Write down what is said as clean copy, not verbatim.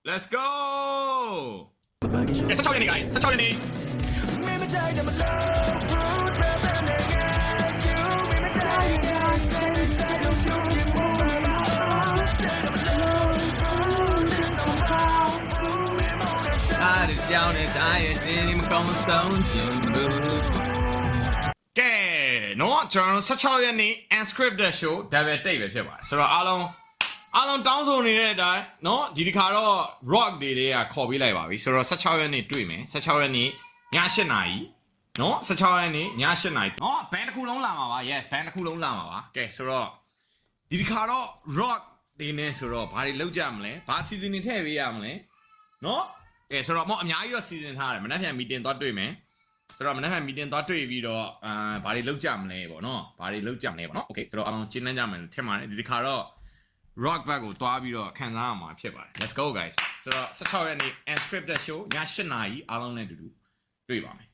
Let's go. 16ရက်နေ့က16ရက်နေ့အားကြောင်းနဲ့တိုင်းရဲ့ခြင်းမကောင်းဆုံးခြင်းဘူးကဲနော်ကျွန်တော်16ရက်နေ့ unscripted show double take ပဲဖြစ်ပါတယ်ဆိုတော့အားလုံးတောင်းဆိုနေတဲ့အတိုင်းเนาะဒီတစ်ခါတော့ rock day တွေကခေါ်ပေးလိုက်ပါပြီဆိုတော့16ရက်နေ့တွေ့မယ်16ရက်နေ့ည8နာရီเนาะ16ရက်နေ့ည8နာရီเนาะဘန်တစ်ခုလုံးလာမှာပါ yes ဘန်တစ်ခုလုံးလာမှာပါကဲဆိုတော့ဒီတစ်ခါတော့ rock day နဲ့ဆိုတော့ဘာတွေလုပ်ကြမလဲဘာ season တွေထည့်ပေးရမလဲเนาะကဲဆိုတော့အများကြီးတော့ season ထားတယ်မနေ့က meeting သွားတွေ့မယ်ဆိုတော့မနေ့က meeting သွားတွေ့ပြီးတော့ဘာတွေလုပ်ကြမလဲပေါ့เนาะဘာတွေလုပ်ကြမလဲပေါ့เนาะ okay ဆိုတော့အားလုံးရှင်းလင်းကြမယ်လို့ထင်ပါတယ်ဒီတစ်ခါတော့rock back ကိုတွားပြီးတော့ခံစားရမှာဖြစ်ပါတယ် let's go guys ဆိုတော့16ရက်နေ့ unscripted show ည8နာရီအားလုံးနဲ့အတူတူတွေ့ပါမယ်